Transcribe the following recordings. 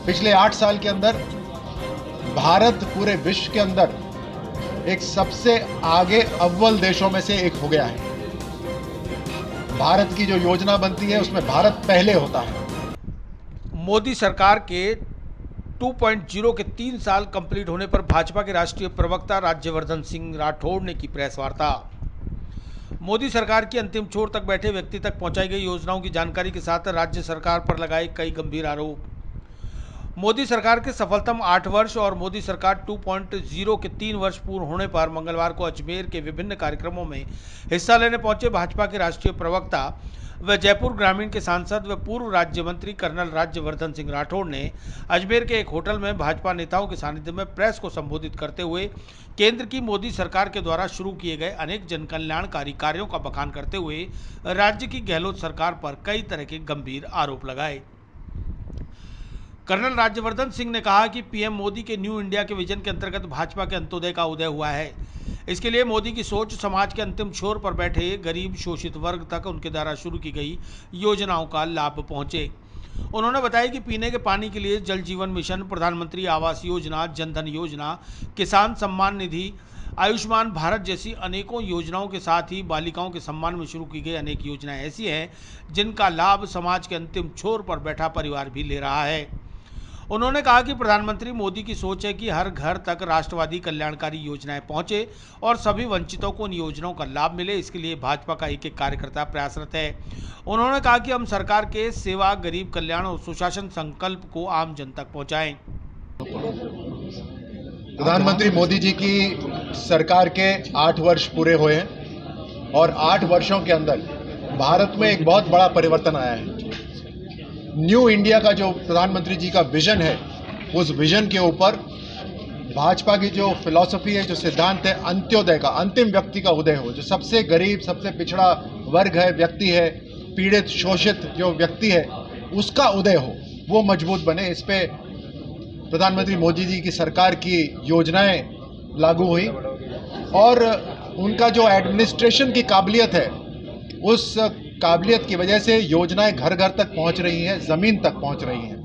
पिछले 8 साल के अंदर भारत पूरे विश्व के अंदर एक सबसे आगे अव्वल देशों में से एक हो गया है। भारत की जो योजना बनती है उसमें भारत पहले होता है। मोदी सरकार के 2.0 के 3 साल कंप्लीट होने पर भाजपा के राष्ट्रीय प्रवक्ता राज्यवर्धन सिंह राठौड़ ने की प्रेस वार्ता। मोदी सरकार की अंतिम छोर तक बैठे व्यक्ति तक पहुंचाई गई योजनाओं की जानकारी के साथ राज्य सरकार पर लगाए कई गंभीर आरोप। मोदी सरकार के सफलतम 8 वर्ष और मोदी सरकार 2.0 के 3 वर्ष पूर्ण होने पर मंगलवार को अजमेर के विभिन्न कार्यक्रमों में हिस्सा लेने पहुंचे भाजपा के राष्ट्रीय प्रवक्ता व जयपुर ग्रामीण के सांसद व पूर्व राज्य मंत्री कर्नल राज्यवर्धन सिंह राठौड़ ने अजमेर के एक होटल में भाजपा नेताओं के सानिध्य में प्रेस को संबोधित करते हुए केंद्र की मोदी सरकार के द्वारा शुरू किए गए अनेक जनकल्याणकारी कार्यों का बखान करते हुए राज्य की गहलोत सरकार पर कई तरह के गंभीर आरोप लगाए। कर्नल राज्यवर्धन सिंह ने कहा कि पीएम मोदी के न्यू इंडिया के विजन के अंतर्गत भाजपा के अंत्योदय का उदय हुआ है। इसके लिए मोदी की सोच समाज के अंतिम छोर पर बैठे गरीब शोषित वर्ग तक उनके द्वारा शुरू की गई योजनाओं का लाभ पहुंचे। उन्होंने बताया कि पीने के पानी के लिए जल जीवन मिशन, प्रधानमंत्री आवास योजना, जनधन योजना, किसान सम्मान निधि, आयुष्मान भारत जैसी अनेकों योजनाओं के साथ ही बालिकाओं के सम्मान में शुरू की गई अनेक योजनाएं ऐसी हैं जिनका लाभ समाज के अंतिम छोर पर बैठा परिवार भी ले रहा है। उन्होंने कहा कि प्रधानमंत्री मोदी की सोच है कि हर घर तक राष्ट्रवादी कल्याणकारी योजनाएं पहुंचे और सभी वंचितों को उन योजनाओं का लाभ मिले। इसके लिए भाजपा का एक एक कार्यकर्ता प्रयासरत है। उन्होंने कहा कि हम सरकार के सेवा, गरीब कल्याण और सुशासन संकल्प को आम जन तक पहुंचाएं। प्रधानमंत्री मोदी जी की सरकार के 8 वर्ष पूरे हुए हैं और 8 वर्षों के अंदर भारत में एक बहुत बड़ा परिवर्तन आया है। न्यू इंडिया का जो प्रधानमंत्री जी का विजन है, उस विजन के ऊपर भाजपा की जो फिलॉसफी है, जो सिद्धांत है, अंत्योदय का, अंतिम व्यक्ति का उदय हो, जो सबसे गरीब, सबसे पिछड़ा वर्ग है, व्यक्ति है, पीड़ित शोषित जो व्यक्ति है, उसका उदय हो, वो मजबूत बने। इस पे प्रधानमंत्री मोदी जी की सरकार की योजनाएं लागू हुई और उनका जो एडमिनिस्ट्रेशन की काबिलियत है, उस काबिलियत की वजह से योजनाएं घर घर तक पहुंच रही हैं, जमीन तक पहुंच रही हैं।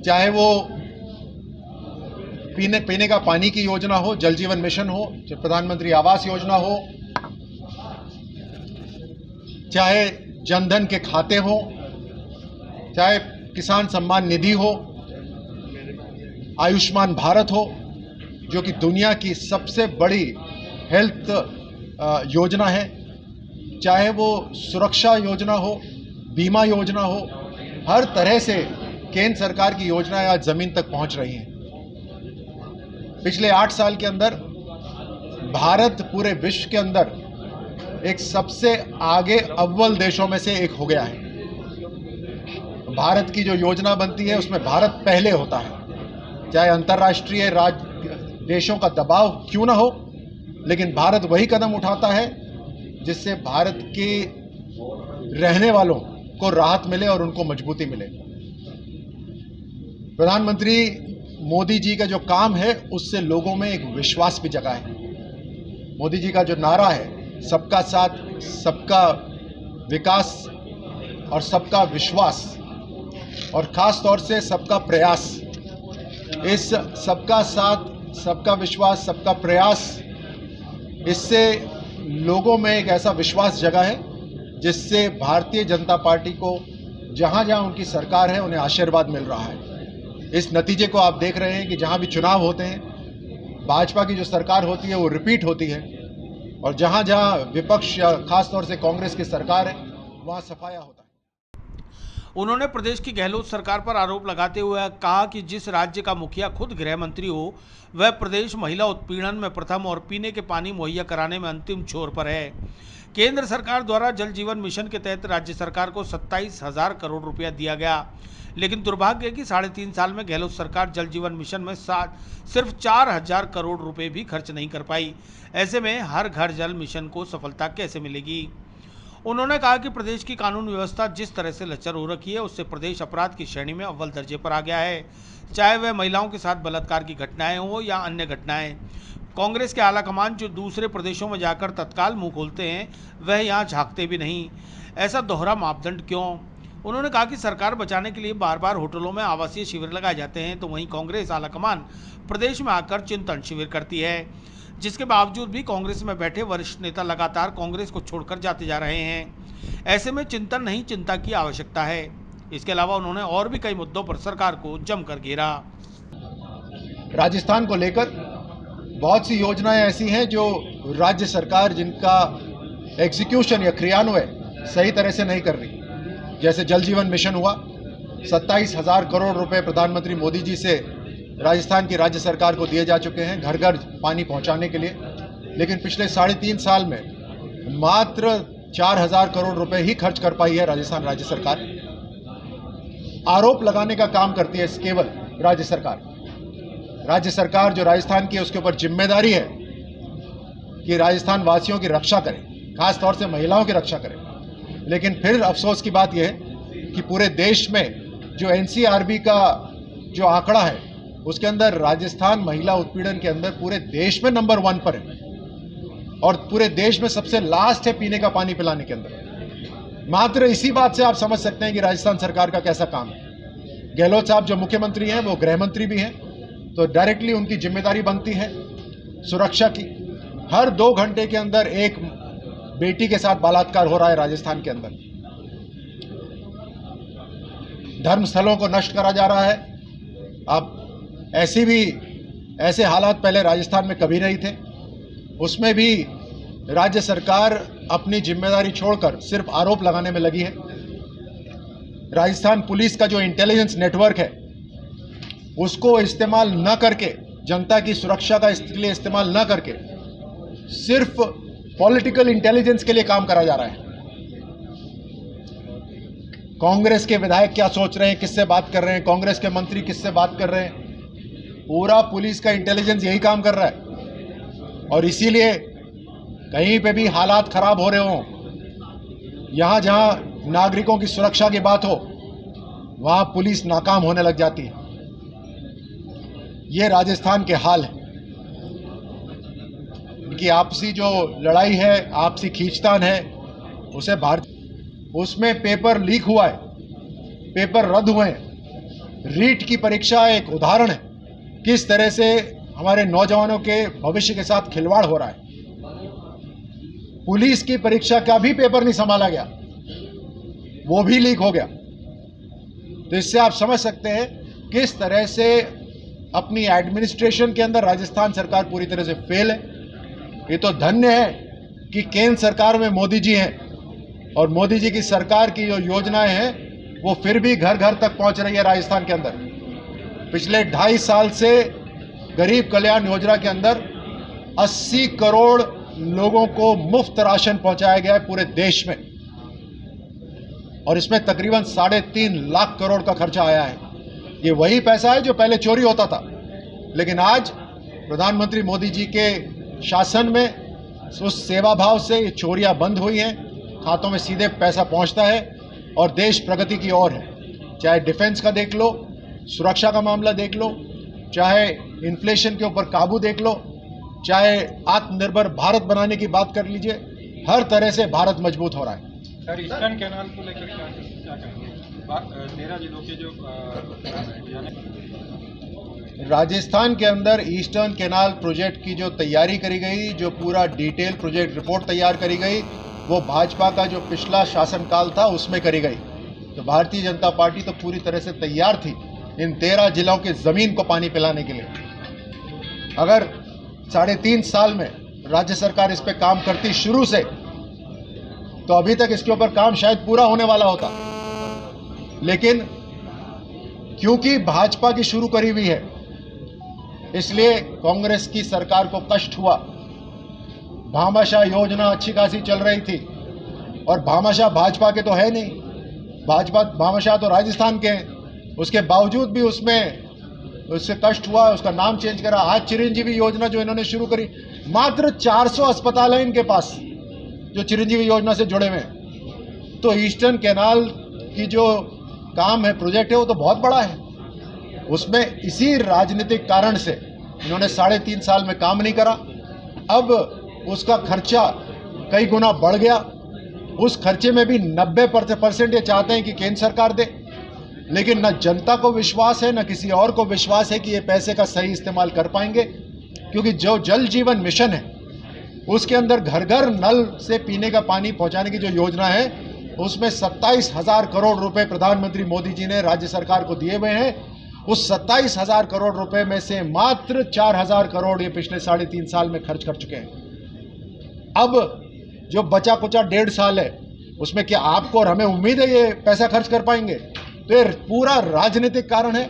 चाहे वो पीने का पानी की योजना हो, जल जीवन मिशन हो, चाहे प्रधानमंत्री आवास योजना हो, चाहे जनधन के खाते हो, चाहे किसान सम्मान निधि हो, आयुष्मान भारत हो जो कि दुनिया की सबसे बड़ी हेल्थ योजना है, चाहे वो सुरक्षा योजना हो, बीमा योजना हो, हर तरह से केंद्र सरकार की योजनाएं आज जमीन तक पहुंच रही हैं। पिछले 8 साल के अंदर भारत पूरे विश्व के अंदर एक सबसे आगे अव्वल देशों में से एक हो गया है। भारत की जो योजना बनती है उसमें भारत पहले होता है, चाहे अंतर्राष्ट्रीय देशों का दबाव क्यों ना हो, लेकिन भारत वही कदम उठाता है जिससे भारत के रहने वालों को राहत मिले और उनको मजबूती मिले। प्रधानमंत्री मोदी जी का जो काम है उससे लोगों में एक विश्वास भी जगा है। मोदी जी का जो नारा है, सबका साथ, सबका विकास और सबका विश्वास, और खास तौर से सबका प्रयास, इस सबका साथ, सबका विश्वास, सबका प्रयास, इससे लोगों में एक ऐसा विश्वास जगा है जिससे भारतीय जनता पार्टी को जहां जहां उनकी सरकार है उन्हें आशीर्वाद मिल रहा है। इस नतीजे को आप देख रहे हैं कि जहां भी चुनाव होते हैं, भाजपा की जो सरकार होती है वो रिपीट होती है, और जहां जहां विपक्ष या खास तौर से कांग्रेस की सरकार है वहां सफाया होता है। उन्होंने प्रदेश की गहलोत सरकार पर आरोप लगाते हुए कहा कि जिस राज्य का मुखिया खुद गृह मंत्री हो, वह प्रदेश महिला उत्पीड़न में प्रथम और पीने के पानी मुहैया कराने में अंतिम छोर पर है। केंद्र सरकार द्वारा जल जीवन मिशन के तहत राज्य सरकार को 27,000 करोड़ रुपया दिया गया, लेकिन दुर्भाग्य है कि 3.5 साल में गहलोत सरकार जल जीवन मिशन में सिर्फ 4,000 करोड़ रुपए भी खर्च नहीं कर पाई। ऐसे में हर घर जल मिशन को सफलता कैसे मिलेगी। उन्होंने कहा कि प्रदेश की कानून व्यवस्था जिस तरह से लचर हो रखी है, उससे प्रदेश अपराध की श्रेणी में अव्वल दर्जे पर आ गया है, चाहे वह महिलाओं के साथ बलात्कार की घटनाएं हो या अन्य घटनाएं। कांग्रेस के आलाकमान जो दूसरे प्रदेशों में जाकर तत्काल मुंह खोलते हैं, वह यहाँ झांकते भी नहीं। ऐसा दोहरा मापदंड क्यों? उन्होंने कहा कि सरकार बचाने के लिए बार बार होटलों में आवासीय शिविर लगाए जाते हैं, तो वहीं कांग्रेस आलाकमान प्रदेश में आकर चिंतन शिविर करती है, जिसके बावजूद भी कांग्रेस में बैठे वरिष्ठ नेता लगातार कांग्रेस को छोड़कर जाते जा रहे हैं। ऐसे में चिंतन नहीं, चिंता की आवश्यकता है। इसके अलावा उन्होंने और भी कई मुद्दों पर सरकार को जमकर घेरा। राजस्थान को लेकर बहुत सी योजनाएं ऐसी हैं जो राज्य सरकार जिनका एग्जीक्यूशन या क्रियान्वयन सही तरह से नहीं कर रही। जैसे जल जीवन मिशन हुआ, 27,000 करोड़ रुपए प्रधानमंत्री मोदी जी से राजस्थान की राज्य सरकार को दिए जा चुके हैं घर घर पानी पहुंचाने के लिए, लेकिन पिछले 3.5 साल में मात्र 4,000 करोड़ रुपए ही खर्च कर पाई है राजस्थान राज्य सरकार। आरोप लगाने का काम करती है केवल राज्य सरकार। राज्य सरकार जो राजस्थान की है उसके ऊपर जिम्मेदारी है कि राजस्थान वासियों की रक्षा करे, खास तौर से महिलाओं की रक्षा करे। लेकिन फिर अफसोस की बात यह है कि पूरे देश में जो एनसीआरबी का जो आंकड़ा है उसके अंदर राजस्थान महिला उत्पीड़न के अंदर पूरे देश में नंबर 1 पर है और पूरे देश में सबसे लास्ट है पीने का पानी पिलाने के अंदर। मात्र इसी बात से आप समझ सकते हैं कि राजस्थान सरकार का कैसा काम है। गहलोत साहब जो मुख्यमंत्री हैं वो गृह मंत्री भी हैं, तो डायरेक्टली उनकी जिम्मेदारी बनती है सुरक्षा की। हर 2 घंटे के अंदर एक बेटी के साथ बलात्कार हो रहा है राजस्थान के अंदर। धर्मस्थलों को नष्ट करा जा रहा है। अब ऐसे हालात पहले राजस्थान में कभी नहीं थे। उसमें भी राज्य सरकार अपनी जिम्मेदारी छोड़कर सिर्फ आरोप लगाने में लगी है। राजस्थान पुलिस का जो इंटेलिजेंस नेटवर्क है उसको इस्तेमाल न करके, जनता की सुरक्षा का इसके लिए इस्तेमाल न करके सिर्फ पॉलिटिकल इंटेलिजेंस के लिए काम करा जा रहा है। कांग्रेस के विधायक क्या सोच रहे हैं, किससे बात कर रहे हैं, कांग्रेस के मंत्री किससे बात कर रहे हैं, पूरा पुलिस का इंटेलिजेंस यही काम कर रहा है। और इसीलिए कहीं पे भी हालात खराब हो रहे हों, यहां जहां नागरिकों की सुरक्षा की बात हो वहां पुलिस नाकाम होने लग जाती है। ये राजस्थान के हाल है। इनकी आपसी जो लड़ाई है, आपसी खींचतान है, उसे उसमें पेपर लीक हुआ है, पेपर रद्द हुए हैं। रीट की परीक्षा एक उदाहरण है किस तरह से हमारे नौजवानों के भविष्य के साथ खिलवाड़ हो रहा है। पुलिस की परीक्षा का भी पेपर नहीं संभाला गया, वो भी लीक हो गया। तो इससे आप समझ सकते हैं किस तरह से अपनी एडमिनिस्ट्रेशन के अंदर राजस्थान सरकार पूरी तरह से फेल है। ये तो धन्य है कि केंद्र सरकार में मोदी जी हैं और मोदी जी की सरकार की जो योजनाएं हैं वो फिर भी घर घर तक पहुंच रही है राजस्थान के अंदर। पिछले 2.5 साल से गरीब कल्याण योजना के अंदर 80 करोड़ लोगों को मुफ्त राशन पहुंचाया गया है पूरे देश में, और इसमें तकरीबन 3.5 लाख करोड़ का खर्चा आया है। ये वही पैसा है जो पहले चोरी होता था, लेकिन आज प्रधानमंत्री मोदी जी के शासन में उस सेवा भाव से ये चोरियां बंद हुई हैं, खातों में सीधे पैसा पहुंचता है और देश प्रगति की ओर है। चाहे डिफेंस का देख लो, सुरक्षा का मामला देख लो, चाहे इन्फ्लेशन के ऊपर काबू देख लो, चाहे आत्मनिर्भर भारत बनाने की बात कर लीजिए, हर तरह से भारत मजबूत हो रहा है। सर, ईस्टर्न कैनाल को लेकर क्या कहेंगे? 13 जिलों के जो राजस्थान के अंदर ईस्टर्न कैनाल प्रोजेक्ट की जो तैयारी करी गई, जो पूरा डिटेल प्रोजेक्ट रिपोर्ट तैयार करी गई, वो भाजपा का जो पिछला शासनकाल था उसमें करी गई। तो भारतीय जनता पार्टी तो पूरी तरह से तैयार थी इन 13 जिलों की जमीन को पानी पिलाने के लिए। अगर 3.5 साल में राज्य सरकार इस पे काम करती शुरू से, तो अभी तक इसके ऊपर काम शायद पूरा होने वाला होता। लेकिन क्योंकि भाजपा की शुरू करी हुई है, इसलिए कांग्रेस की सरकार को कष्ट हुआ। भामाशाह योजना अच्छी खासी चल रही थी, और भामाशाह भाजपा के तो है नहीं, भामाशाह तो राजस्थान के हैं। उसके बावजूद भी उससे कष्ट हुआ, उसका नाम चेंज करा। आज चिरंजीवी योजना जो इन्होंने शुरू करी, मात्र 400 अस्पताल हैं इनके पास जो चिरंजीवी योजना से जुड़े हुए हैं। तो ईस्टर्न कैनाल की जो काम है, प्रोजेक्ट है, वो तो बहुत बड़ा है। उसमें इसी राजनीतिक कारण से इन्होंने 3.5 साल में काम नहीं करा। अब उसका खर्चा कई गुना बढ़ गया, उस खर्चे में भी 90% ये चाहते हैं कि केंद्र सरकार दे, लेकिन न जनता को विश्वास है न किसी और को विश्वास है कि ये पैसे का सही इस्तेमाल कर पाएंगे, क्योंकि जो जल जीवन मिशन है उसके अंदर घर घर नल से पीने का पानी पहुंचाने की जो योजना है उसमें 27,000 करोड़ रुपए प्रधानमंत्री मोदी जी ने राज्य सरकार को दिए हुए हैं। उस 27,000 करोड़ रुपए में से मात्र 4,000 करोड़ ये पिछले 3.5 साल में खर्च कर चुके हैं। अब जो बचा कुचा 1.5 साल है उसमें क्या आपको और हमें उम्मीद है ये पैसा खर्च कर पाएंगे? तो ये पूरा राजनीतिक कारण है।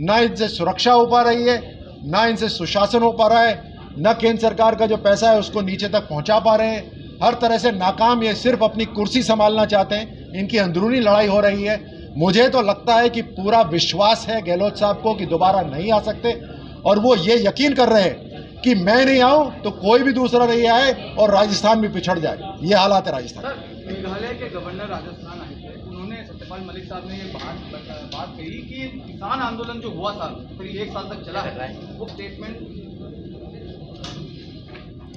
ना इनसे सुरक्षा हो पा रही है, ना इनसे सुशासन हो पा रहा है, न केंद्र सरकार का जो पैसा है उसको नीचे तक पहुंचा पा रहे हैं। हर तरह से नाकाम, ये सिर्फ अपनी कुर्सी संभालना चाहते हैं। इनकी अंदरूनी लड़ाई हो रही है। मुझे तो लगता है कि पूरा विश्वास है गहलोत साहब को कि दोबारा नहीं आ सकते, और वो ये यकीन कर रहे हैं कि मैं नहीं आऊं तो कोई भी दूसरा नहीं आए और राजस्थान भी पिछड़ जाए। ये हालात है राजस्थान। मेघालय के गवर्नर राजस्थान आए थे, उन्होंने सत्यपाल मलिक साहब ने ये बात कही कि किसान आंदोलन जो हुआ था करीब 1 साल तक चला है, वो स्टेटमेंट,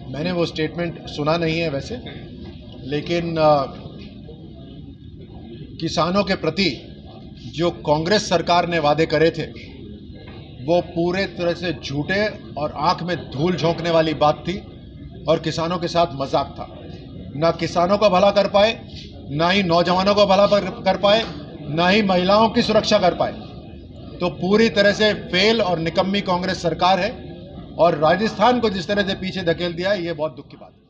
मैंने वो स्टेटमेंट सुना नहीं है वैसे, लेकिन किसानों के प्रति जो कांग्रेस सरकार ने वादे करे थे वो पूरे तरह से झूठे और आंख में धूल झोंकने वाली बात थी, और किसानों के साथ मजाक था। ना किसानों का भला कर पाए, ना ही नौजवानों का भला कर पाए, ना ही महिलाओं की सुरक्षा कर पाए। तो पूरी तरह से फेल और निकम्मी कांग्रेस सरकार है, और राजस्थान को जिस तरह से पीछे धकेल दिया है, ये बहुत दुख की बात है।